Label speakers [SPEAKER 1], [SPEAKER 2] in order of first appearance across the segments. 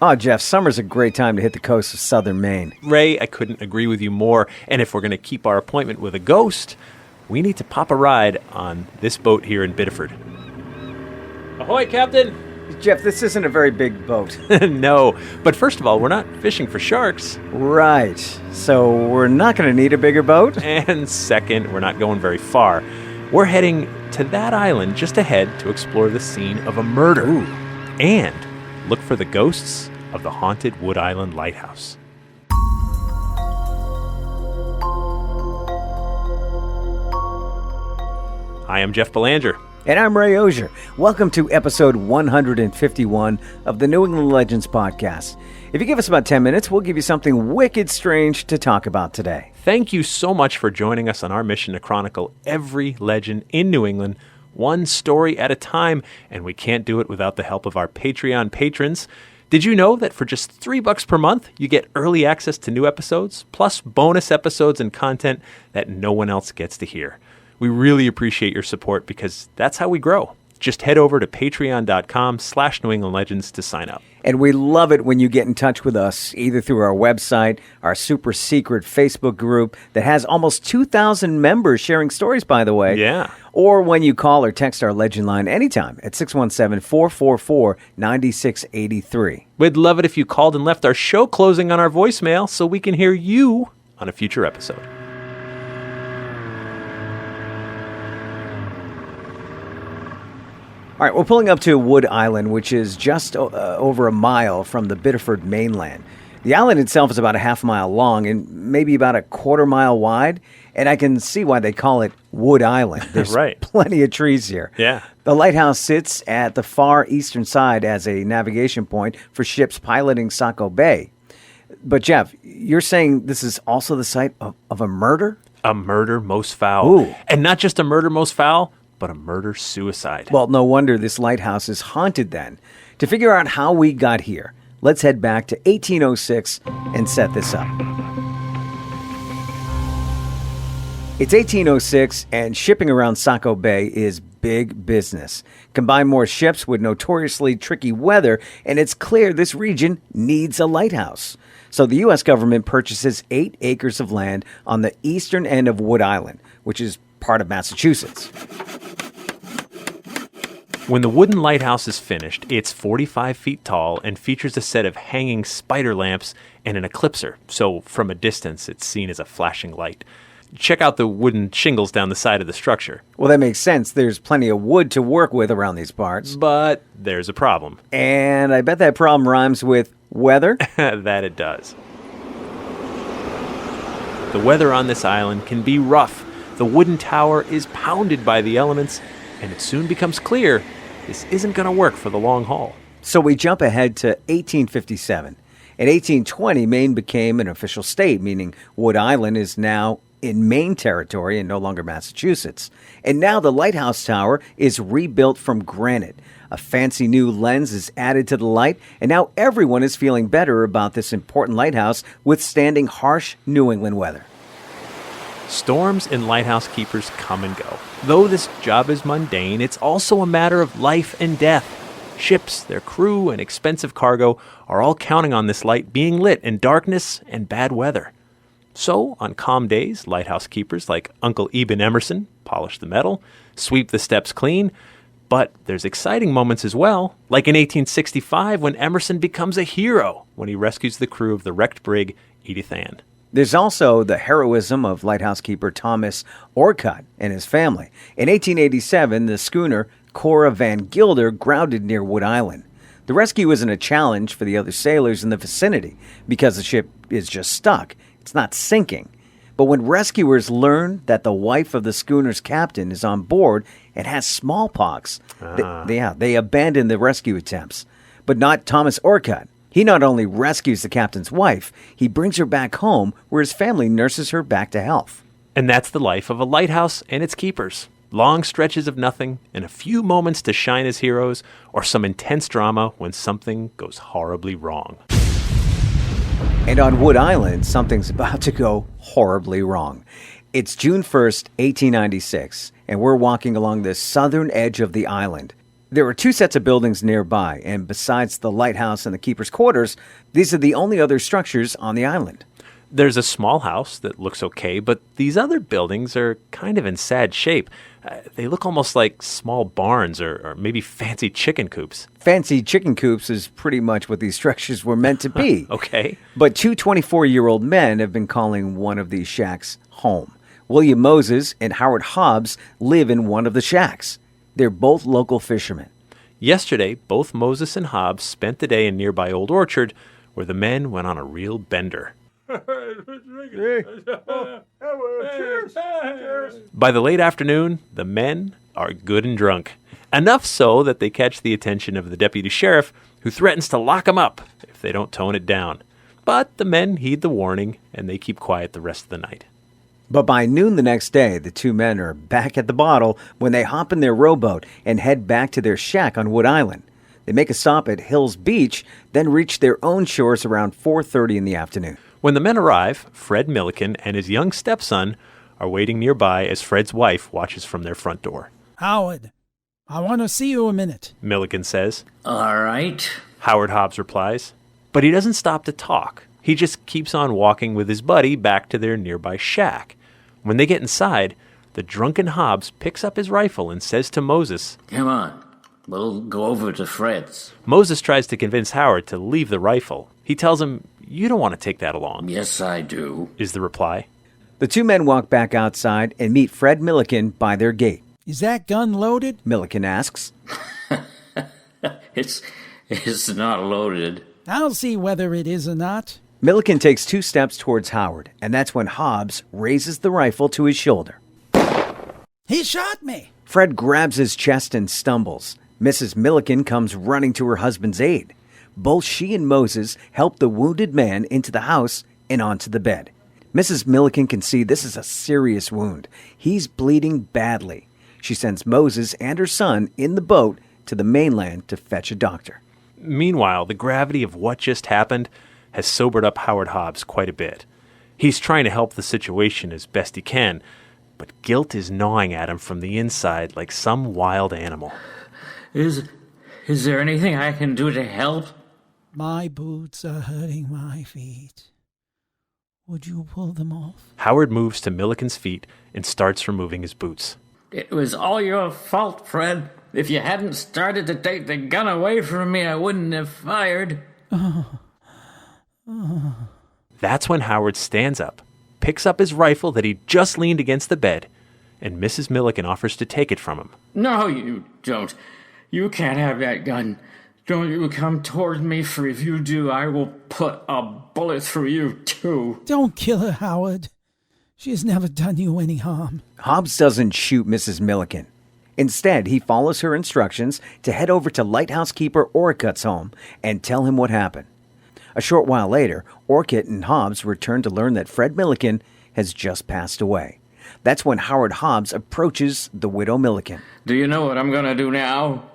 [SPEAKER 1] Oh, Jeff, summer's a great time to hit the coast of southern Maine.
[SPEAKER 2] Ray, I couldn't agree with you more. And if we're going to keep our appointment with a ghost, we need to pop a ride on this boat here in Biddeford. Ahoy, Captain!
[SPEAKER 1] Jeff, this isn't a very big boat.
[SPEAKER 2] No, but first of all, we're not fishing for sharks.
[SPEAKER 1] Right. So we're not going to need a bigger boat?
[SPEAKER 2] And second, we're not going very far. We're heading to that island just ahead to explore the scene of a murder.
[SPEAKER 1] Ooh.
[SPEAKER 2] And look for the ghosts of the haunted Wood Island Lighthouse. Hi, I'm Jeff Belanger.
[SPEAKER 1] And I'm Ray Auger. Welcome to episode 151 of the New England Legends podcast. If you give us about 10 minutes, we'll give you something wicked strange to talk about today.
[SPEAKER 2] Thank you so much for joining us on our mission to chronicle every legend in New England, one story at a time, and we can't do it without the help of our Patreon patrons. Did you know that for just $3 per month, you get early access to new episodes, plus bonus episodes and content that no one else gets to hear? We really appreciate your support because that's how we grow. Just head over to patreon.com/New England Legends to sign up.
[SPEAKER 1] And we love it when you get in touch with us, either through our website, our super secret Facebook group that has almost 2,000 members sharing stories, by the way.
[SPEAKER 2] Yeah.
[SPEAKER 1] Or when you call or text our Legend line anytime at 617-444-9683.
[SPEAKER 2] We'd love it if you called and left our show closing on our voicemail so we can hear you on a future episode.
[SPEAKER 1] All right, we're pulling up to Wood Island, which is just over a mile from the Biddeford mainland. The island itself is about a half mile long and maybe about a quarter mile wide, and I can see why they call it Wood Island. There's
[SPEAKER 2] right.
[SPEAKER 1] Plenty of trees here.
[SPEAKER 2] Yeah.
[SPEAKER 1] The lighthouse sits at the far eastern side as a navigation point for ships piloting Saco Bay. But Jeff, you're saying this is also the site of a murder?
[SPEAKER 2] A murder most foul.
[SPEAKER 1] Ooh.
[SPEAKER 2] And not just a murder most foul, but a murder-suicide.
[SPEAKER 1] Well, no wonder this lighthouse is haunted then. To figure out how we got here, let's head back to 1806 and set this up. It's 1806, and shipping around Saco Bay is big business. Combine more ships with notoriously tricky weather, and it's clear this region needs a lighthouse. So the U.S. government purchases 8 acres of land on the eastern end of Wood Island, which is part of Massachusetts.
[SPEAKER 2] When the wooden lighthouse is finished, it's 45 feet tall and features a set of hanging spider lamps and an eclipser, so from a distance it's seen as a flashing light. Check out the wooden shingles down the side of the structure.
[SPEAKER 1] Well, that makes sense. There's plenty of wood to work with around these parts.
[SPEAKER 2] But there's a problem.
[SPEAKER 1] And I bet that problem rhymes with weather.
[SPEAKER 2] That it does. The weather on this island can be rough. The wooden tower is pounded by the elements, and it soon becomes clear this isn't going to work for the long haul.
[SPEAKER 1] So we jump ahead to 1857. In 1820, Maine became an official state, meaning Wood Island is now in Maine territory and no longer Massachusetts. And now the lighthouse tower is rebuilt from granite. A fancy new lens is added to the light, and now everyone is feeling better about this important lighthouse withstanding harsh New England weather.
[SPEAKER 2] Storms and lighthouse keepers come and go. Though this job is mundane, it's also a matter of life and death. Ships, their crew, and expensive cargo are all counting on this light being lit in darkness and bad weather. So, on calm days, lighthouse keepers like Uncle Eben Emerson polish the metal, sweep the steps clean. But there's exciting moments as well, like in 1865 when Emerson becomes a hero when he rescues the crew of the wrecked brig Edith Ann.
[SPEAKER 1] There's also the heroism of lighthouse keeper Thomas Orcutt and his family. In 1887, the schooner Cora Van Gilder grounded near Wood Island. The rescue isn't a challenge for the other sailors in the vicinity because the ship is just stuck. It's not sinking. But when rescuers learn that the wife of the schooner's captain is on board and has smallpox, they abandon the rescue attempts. But not Thomas Orcutt. He not only rescues the captain's wife, he brings her back home where his family nurses her back to health.
[SPEAKER 2] And that's the life of a lighthouse and its keepers. Long stretches of nothing and a few moments to shine as heroes, or some intense drama when something goes horribly wrong.
[SPEAKER 1] And on Wood Island, something's about to go horribly wrong. It's June 1st, 1896, and we're walking along the southern edge of the island. There were two sets of buildings nearby, and besides the lighthouse and the keeper's quarters, these are the only other structures on the island.
[SPEAKER 2] There's a small house that looks okay, but these other buildings are kind of in sad shape. They look almost like small barns or maybe fancy chicken coops.
[SPEAKER 1] Fancy chicken coops is pretty much what these structures were meant to be.
[SPEAKER 2] Okay.
[SPEAKER 1] But two 24-year-old men have been calling one of these shacks home. William Moses and Howard Hobbs live in one of the shacks. They're both local fishermen.
[SPEAKER 2] Yesterday, both Moses and Hobbs spent the day in nearby Old Orchard, where the men went on a real bender. By the late afternoon, the men are good and drunk. Enough so that they catch the attention of the deputy sheriff, who threatens to lock them up if they don't tone it down. But the men heed the warning, and they keep quiet the rest of the night.
[SPEAKER 1] But by noon the next day, the two men are back at the bottle when they hop in their rowboat and head back to their shack on Wood Island. They make a stop at Hills Beach, then reach their own shores around 4:30 in the afternoon.
[SPEAKER 2] When the men arrive, Fred Milliken and his young stepson are waiting nearby as Fred's wife watches from their front door.
[SPEAKER 3] Howard, I want to see you a minute.
[SPEAKER 2] Milliken says.
[SPEAKER 4] All right.
[SPEAKER 2] Howard Hobbs replies. But he doesn't stop to talk. He just keeps on walking with his buddy back to their nearby shack. When they get inside, the drunken Hobbs picks up his rifle and says to Moses,
[SPEAKER 4] Come on. We'll go over to Fred's.
[SPEAKER 2] Moses tries to convince Howard to leave the rifle. He tells him, You don't want to take that along.
[SPEAKER 4] Yes, I do.
[SPEAKER 2] Is the reply.
[SPEAKER 1] The two men walk back outside and meet Fred Milliken by their gate.
[SPEAKER 3] Is that gun loaded?
[SPEAKER 1] Milliken asks.
[SPEAKER 4] It's not loaded.
[SPEAKER 3] I'll see whether it is or not.
[SPEAKER 1] Milliken takes 2 steps towards Howard, and that's when Hobbs raises the rifle to his shoulder.
[SPEAKER 3] He shot me.
[SPEAKER 1] Fred grabs his chest and stumbles. Mrs. Milliken comes running to her husband's aid. Both she and Moses help the wounded man into the house and onto the bed. Mrs. Milliken can see this is a serious wound. He's bleeding badly. She sends Moses and her son in the boat to the mainland to fetch a doctor.
[SPEAKER 2] Meanwhile, the gravity of what just happened has sobered up Howard Hobbs quite a bit. He's trying to help the situation as best he can, but guilt is gnawing at him from the inside like some wild animal.
[SPEAKER 4] Is there anything I can do to help?
[SPEAKER 3] My boots are hurting my feet. Would you pull them off?
[SPEAKER 2] Howard moves to Milliken's feet and starts removing his boots.
[SPEAKER 4] It was all your fault, Fred. If you hadn't started to take the gun away from me, I wouldn't have fired.
[SPEAKER 2] That's when Howard stands up, picks up his rifle that he just leaned against the bed, and Mrs. Milliken offers to take it from him.
[SPEAKER 4] No, you don't. You can't have that gun. Don't you come toward me, for if you do, I will put a bullet through you, too.
[SPEAKER 3] Don't kill her, Howard. She has never done you any harm.
[SPEAKER 1] Hobbs doesn't shoot Mrs. Milliken. Instead, he follows her instructions to head over to Lighthouse keeper Orcutt's home and tell him what happened. A short while later, Orcutt and Hobbs return to learn that Fred Milliken has just passed away. That's when Howard Hobbs approaches the widow Milliken.
[SPEAKER 4] Do you know what I'm going to do now?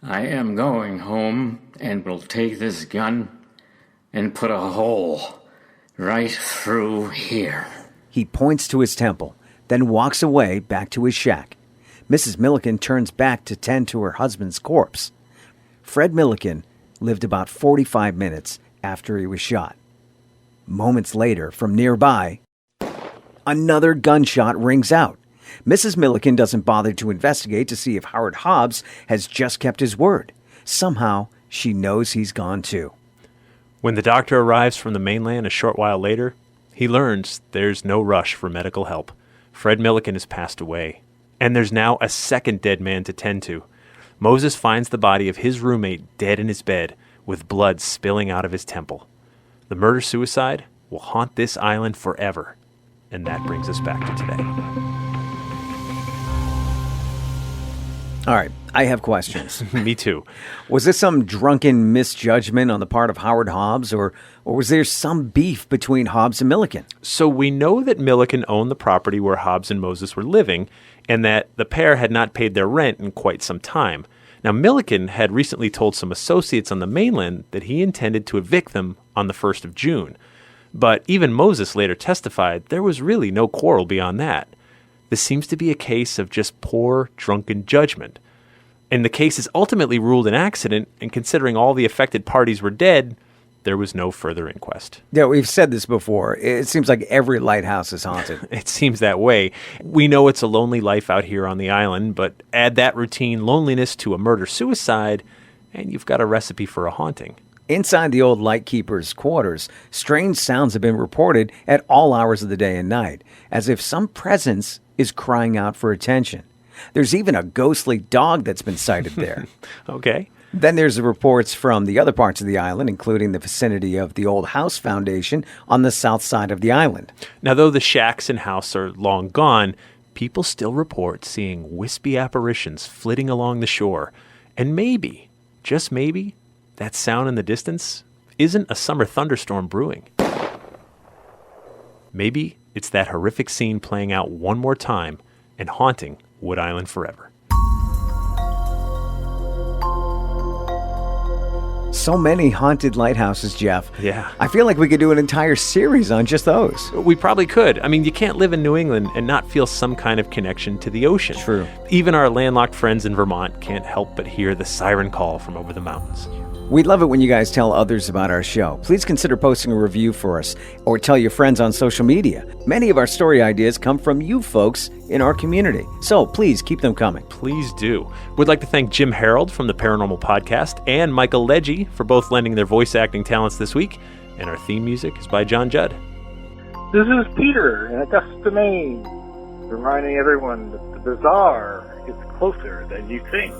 [SPEAKER 4] I am going home and will take this gun and put a hole right through here.
[SPEAKER 1] He points to his temple, then walks away back to his shack. Mrs. Milliken turns back to tend to her husband's corpse. Fred Milliken lived about 45 minutes after he was shot. Moments later, from nearby, another gunshot rings out. Mrs. Milliken doesn't bother to investigate to see if Howard Hobbs has just kept his word. Somehow, she knows he's gone too.
[SPEAKER 2] When the doctor arrives from the mainland a short while later, he learns there's no rush for medical help. Fred Milliken has passed away, and there's now a second dead man to tend to. Moses finds the body of his roommate dead in his bed, with blood spilling out of his temple. The murder-suicide will haunt this island forever, and that brings us back to today.
[SPEAKER 1] All right, I have questions.
[SPEAKER 2] Me too.
[SPEAKER 1] Was this some drunken misjudgment on the part of Howard Hobbs, or was there some beef between Hobbs and Milliken?
[SPEAKER 2] So we know that Milliken owned the property where Hobbs and Moses were living, and that the pair had not paid their rent in quite some time. Now, Milliken had recently told some associates on the mainland that he intended to evict them on the 1st of June. But even Moses later testified there was really no quarrel beyond that. This seems to be a case of just poor, drunken judgment. And the case is ultimately ruled an accident, and considering all the affected parties were dead, there was no further inquest.
[SPEAKER 1] Yeah, we've said this before. It seems like every lighthouse is haunted.
[SPEAKER 2] It seems that way. We know it's a lonely life out here on the island, but add that routine loneliness to a murder-suicide, and you've got a recipe for a haunting.
[SPEAKER 1] Inside the old lightkeeper's quarters, strange sounds have been reported at all hours of the day and night, as if some presence is crying out for attention. There's even a ghostly dog that's been sighted there.
[SPEAKER 2] Okay.
[SPEAKER 1] Then there's the reports from the other parts of the island, including the vicinity of the old house foundation on the south side of the island.
[SPEAKER 2] Now, though the shacks and house are long gone, people still report seeing wispy apparitions flitting along the shore. And maybe, just maybe, that sound in the distance isn't a summer thunderstorm brewing. Maybe it's that horrific scene playing out one more time and haunting Wood Island forever.
[SPEAKER 1] So many haunted lighthouses, Jeff.
[SPEAKER 2] Yeah.
[SPEAKER 1] I feel like we could do an entire series on just those.
[SPEAKER 2] We probably could. I mean, you can't live in New England and not feel some kind of connection to the ocean.
[SPEAKER 1] True.
[SPEAKER 2] Even our landlocked friends in Vermont can't help but hear the siren call from over the mountains.
[SPEAKER 1] We'd love it when you guys tell others about our show. Please consider posting a review for us or tell your friends on social media. Many of our story ideas come from you folks in our community, so please keep them coming.
[SPEAKER 2] Please do. We'd like to thank Jim Harold from the Paranormal Podcast and Michael Legge for both lending their voice acting talents this week. And our theme music is by John Judd.
[SPEAKER 5] This is Peter in Augusta, Maine, reminding everyone that the bizarre is closer than you think.